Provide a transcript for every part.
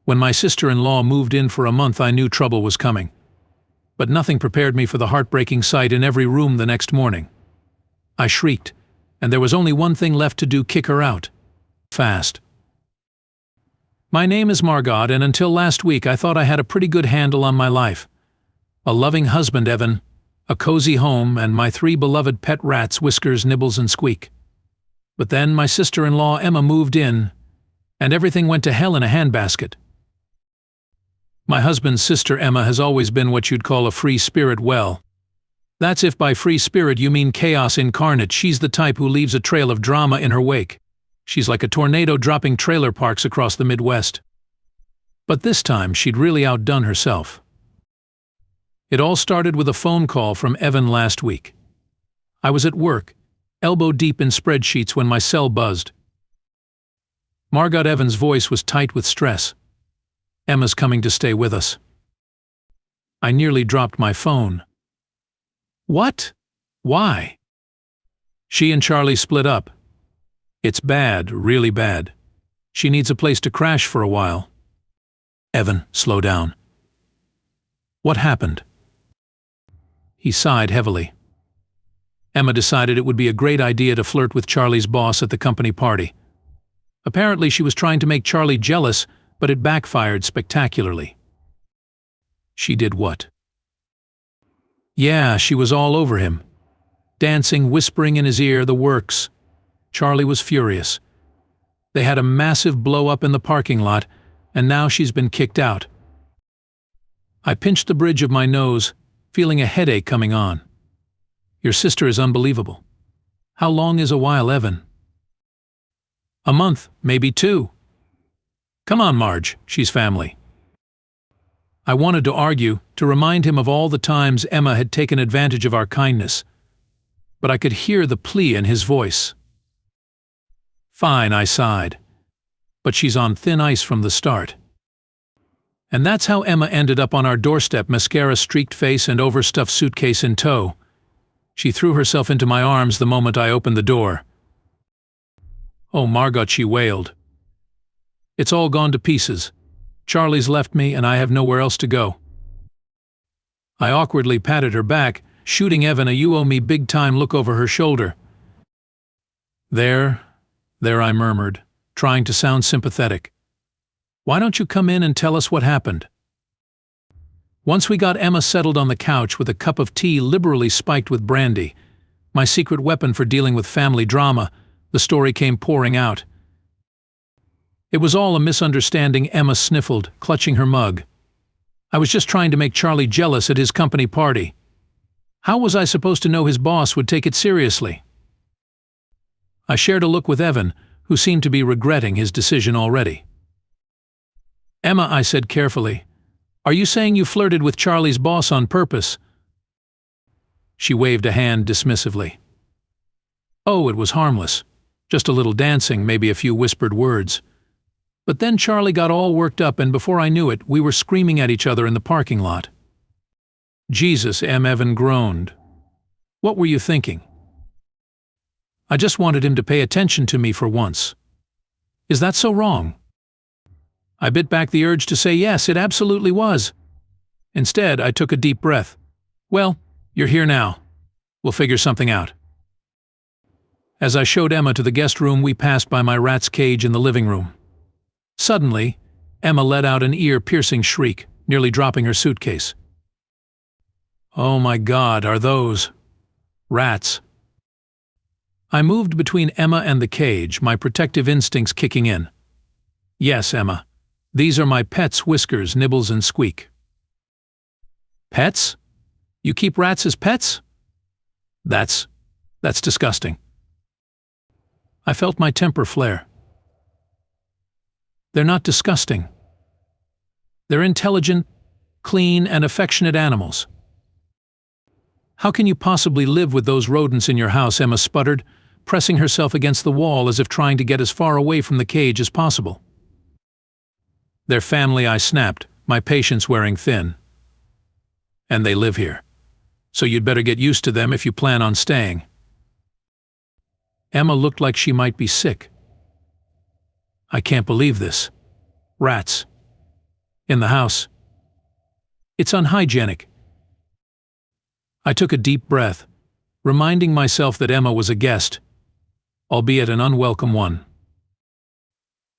When my sister-in-law moved in for a month, I knew trouble was coming. But nothing prepared me for the heartbreaking sight in every room the next morning. I shrieked, and there was only one thing left to do: kick her out. Fast. My name is Margot, and until last week I thought I had a pretty good handle on my life. A loving husband, Evan, a cozy home, and my 3 beloved pet rats, Whiskers, Nibbles, and Squeak. But then my sister-in-law Emma moved in, and everything went to hell in a handbasket. My husband's sister Emma has always been what you'd call a free spirit. Well, that's if by free spirit you mean chaos incarnate. She's the type who leaves a trail of drama in her wake. She's like a tornado dropping trailer parks across the Midwest. But this time she'd really outdone herself. It all started with a phone call from Evan last week. I was at work, elbow deep in spreadsheets, when my cell buzzed. Margot Evans' voice was tight with stress. "Emma's coming to stay with us." I nearly dropped my phone. "What? Why?" "She and Charlie split up. It's bad, really bad. She needs a place to crash for a while." "Evan, slow down. What happened?" He sighed heavily. "Emma decided it would be a great idea to flirt with Charlie's boss at the company party. Apparently she was trying to make Charlie jealous, but it backfired spectacularly." "She did what?" "Yeah, she was all over him. Dancing, whispering in his ear, the works." Charlie was furious. "They had a massive blow-up in the parking lot, and now she's been kicked out." I pinched the bridge of my nose, feeling a headache coming on. "Your sister is unbelievable. How long is a while, Evan?" "A month, maybe 2. Come on, Marge, she's family." I wanted to argue, to remind him of all the times Emma had taken advantage of our kindness, but I could hear the plea in his voice. "Fine," I sighed, "but she's on thin ice from the start." And that's how Emma ended up on our doorstep, mascara-streaked face and overstuffed suitcase in tow. She threw herself into my arms the moment I opened the door. "Oh, Margot," she wailed. "It's all gone to pieces. Charlie's left me, and I have nowhere else to go." I awkwardly patted her back, shooting Evan a "you owe me big time" look over her shoulder. There, I murmured, trying to sound sympathetic. "Why don't you come in and tell us what happened?" Once we got Emma settled on the couch with a cup of tea liberally spiked with brandy, my secret weapon for dealing with family drama, the story came pouring out. "It was all a misunderstanding," Emma sniffled, clutching her mug. "I was just trying to make Charlie jealous at his company party. How was I supposed to know his boss would take it seriously?" I shared a look with Evan, who seemed to be regretting his decision already. "Emma," I said carefully, "are you saying you flirted with Charlie's boss on purpose?" She waved a hand dismissively. "Oh, it was harmless. Just a little dancing, maybe a few whispered words. But then Charlie got all worked up, and before I knew it, we were screaming at each other in the parking lot." "Jesus," Evan groaned. "What were you thinking?" "I just wanted him to pay attention to me for once." "Is that so wrong?" I bit back the urge to say yes, it absolutely was. Instead, I took a deep breath. "Well, you're here now. We'll figure something out." As I showed Emma to the guest room, we passed by my rat's cage in the living room. Suddenly, Emma let out an ear-piercing shriek, nearly dropping her suitcase. "Oh my God, are those rats?" I moved between Emma and the cage, my protective instincts kicking in. "Yes, Emma. These are my pets, Whiskers, Nibbles, and Squeak." "Pets? You keep rats as pets?" That's disgusting." I felt my temper flare. "They're not disgusting. They're intelligent, clean, and affectionate animals." "How can you possibly live with those rodents in your house?" Emma sputtered, pressing herself against the wall as if trying to get as far away from the cage as possible. "They're family," I snapped, my patience wearing thin. "And they live here. So you'd better get used to them if you plan on staying." Emma looked like she might be sick. "I can't believe this. Rats. In the house. It's unhygienic. I took a deep breath, reminding myself that Emma was a guest, albeit an unwelcome one.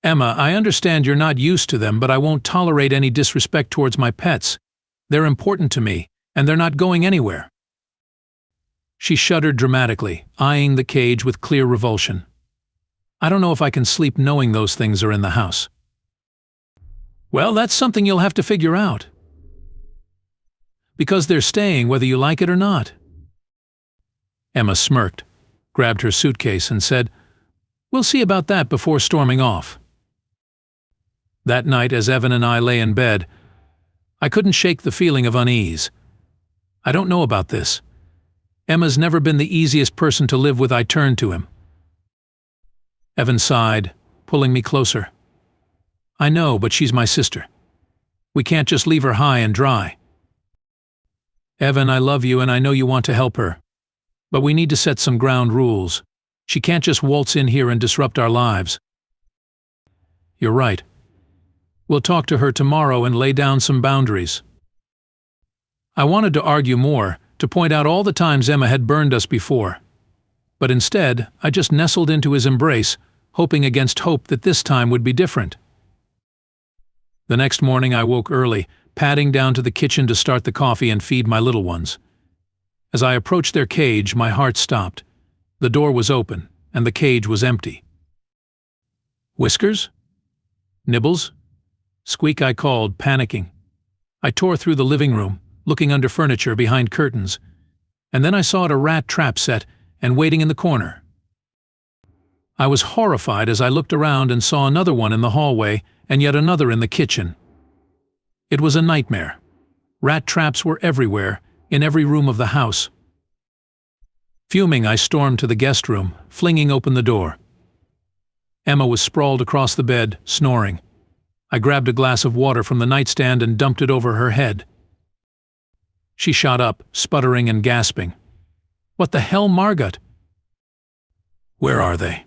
Emma, I understand you're not used to them, but I won't tolerate any disrespect towards my pets. They're important to me, and they're not going anywhere. She shuddered dramatically, eyeing the cage with clear revulsion. I don't know if I can sleep knowing those things are in the house. Well, that's something you'll have to figure out. Because they're staying whether you like it or not. Emma smirked, grabbed her suitcase and said, We'll see about that before storming off. That night, as Evan and I lay in bed, I couldn't shake the feeling of unease. I don't know about this. Emma's never been the easiest person to live with. I turned to him. Evan sighed, pulling me closer. I know, but she's my sister. We can't just leave her high and dry. Evan, I love you and I know you want to help her. But we need to set some ground rules. She can't just waltz in here and disrupt our lives. You're right. We'll talk to her tomorrow and lay down some boundaries. I wanted to argue more, to point out all the times Emma had burned us before. But instead, I just nestled into his embrace, hoping against hope that this time would be different. The next morning I woke early, padding down to the kitchen to start the coffee and feed my little ones. As I approached their cage, my heart stopped. The door was open, and the cage was empty. Whiskers? Nibbles? Squeak, I called, panicking. I tore through the living room, looking under furniture behind curtains, and then I saw a rat trap set and waiting in the corner. I was horrified as I looked around and saw another one in the hallway and yet another in the kitchen. It was a nightmare. Rat traps were everywhere, in every room of the house. Fuming, I stormed to the guest room, flinging open the door. Emma was sprawled across the bed, snoring. I grabbed a glass of water from the nightstand and dumped it over her head. She shot up, sputtering and gasping. What the hell, Margot? Where are they?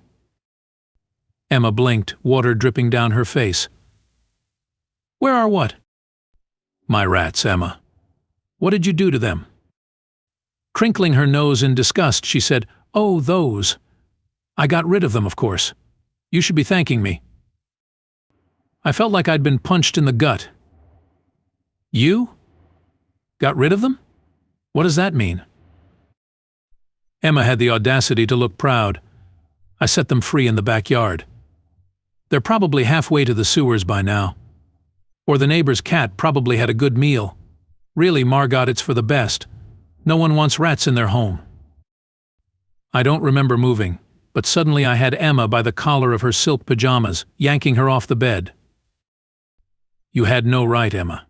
Emma blinked, water dripping down her face. Where are what? My rats, Emma. What did you do to them? Crinkling her nose in disgust, she said, Oh, those. I got rid of them, of course. You should be thanking me. I felt like I'd been punched in the gut. You? Got rid of them? What does that mean? Emma had the audacity to look proud. I set them free in the backyard. They're probably halfway to the sewers by now. Or the neighbor's cat probably had a good meal. Really, Margot, it's for the best. No one wants rats in their home. I don't remember moving, but suddenly I had Emma by the collar of her silk pajamas, yanking her off the bed. You had no right, Emma.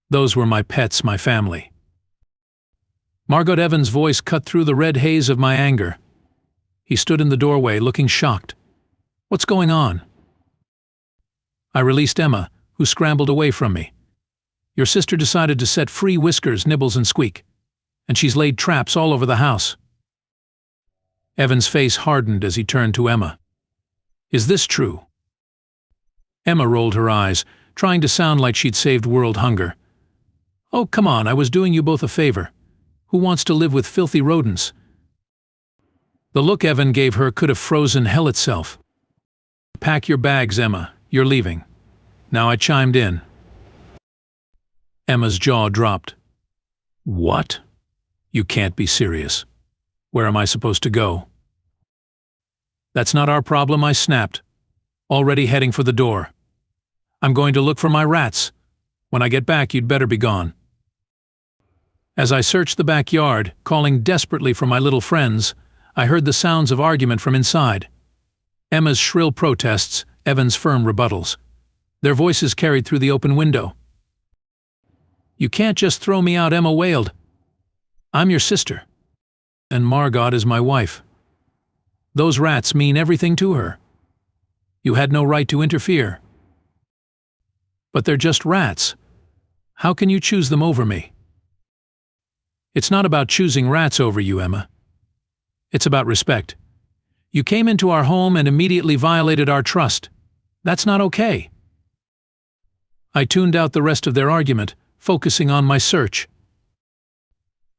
Those were my pets, my family. Margot Evans' voice cut through the red haze of my anger. He stood in the doorway, looking shocked. What's going on? I released Emma, who scrambled away from me. Your sister decided to set free Whiskers, Nibbles, and Squeak, and she's laid traps all over the house. Evan's face hardened as he turned to Emma. Is this true? Emma rolled her eyes, trying to sound like she'd saved world hunger. Oh, come on, I was doing you both a favor. Who wants to live with filthy rodents? The look Evan gave her could have frozen hell itself. Pack your bags, Emma. You're leaving. Now I chimed in. Emma's jaw dropped. What? You can't be serious. Where am I supposed to go? That's not our problem, I snapped, already heading for the door. I'm going to look for my rats. When I get back, you'd better be gone. As I searched the backyard, calling desperately for my little friends, I heard the sounds of argument from inside. Emma's shrill protests, Evan's firm rebuttals. Their voices carried through the open window. You can't just throw me out, Emma wailed. I'm your sister. And Margot is my wife. Those rats mean everything to her. You had no right to interfere. But they're just rats. How can you choose them over me? It's not about choosing rats over you, Emma. It's about respect. You came into our home and immediately violated our trust. That's not okay. I tuned out the rest of their argument, focusing on my search.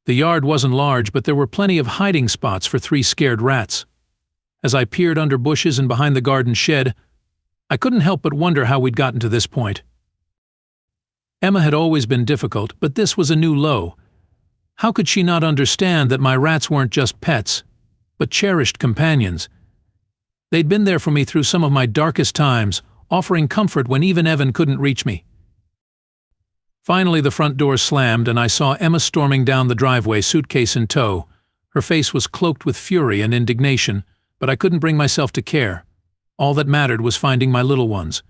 The yard wasn't large, but there were plenty of hiding spots for 3 scared rats. As I peered under bushes and behind the garden shed, I couldn't help but wonder how we'd gotten to this point. Emma had always been difficult, but this was a new low. How could she not understand that my rats weren't just pets, but cherished companions? They'd been there for me through some of my darkest times, offering comfort when even Evan couldn't reach me. Finally, the front door slammed and I saw Emma storming down the driveway, suitcase in tow. Her face was cloaked with fury and indignation, but I couldn't bring myself to care. All that mattered was finding my little ones.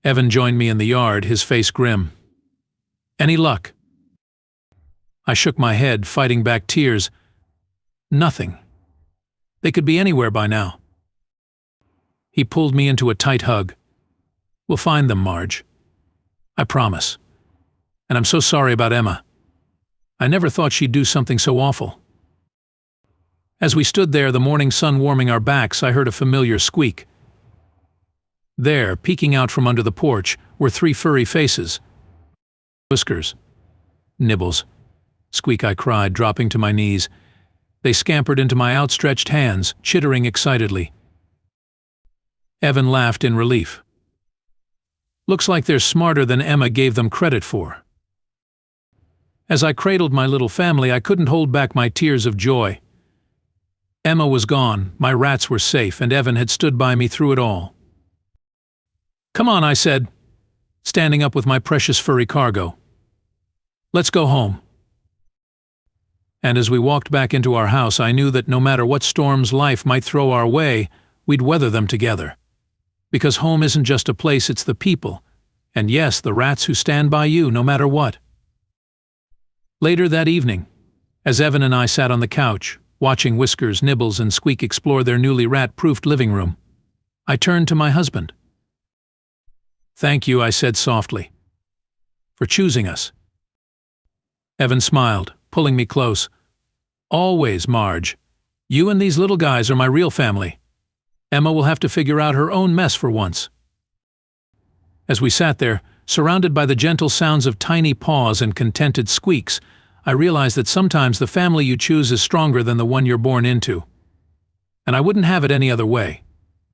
Evan joined me in the yard, his face grim. "Any luck?" I shook my head, fighting back tears. Nothing. They could be anywhere by now. He pulled me into a tight hug. "We'll find them, Marge. I promise. And I'm so sorry about Emma. I never thought she'd do something so awful." As we stood there, the morning sun warming our backs, I heard a familiar squeak. There, peeking out from under the porch, were 3 furry faces. "Whiskers. Nibbles," Squeak, I cried, dropping to my knees. They scampered into my outstretched hands, chittering excitedly. Evan laughed in relief. "Looks like they're smarter than Emma gave them credit for." As I cradled my little family, I couldn't hold back my tears of joy. Emma was gone, my rats were safe, and Evan had stood by me through it all. "Come on," I said, standing up with my precious furry cargo. "Let's go home." And as we walked back into our house, I knew that no matter what storms life might throw our way, we'd weather them together. Because home isn't just a place, it's the people. And yes, the rats who stand by you no matter what. Later that evening, as Evan and I sat on the couch, watching Whiskers, Nibbles, and Squeak explore their newly rat-proofed living room, I turned to my husband. "Thank you," I said softly, "for choosing us." Evan smiled, pulling me close. "Always, Marge. You and these little guys are my real family. Emma will have to figure out her own mess for once." As we sat there, surrounded by the gentle sounds of tiny paws and contented squeaks, I realized that sometimes the family you choose is stronger than the one you're born into. And I wouldn't have it any other way.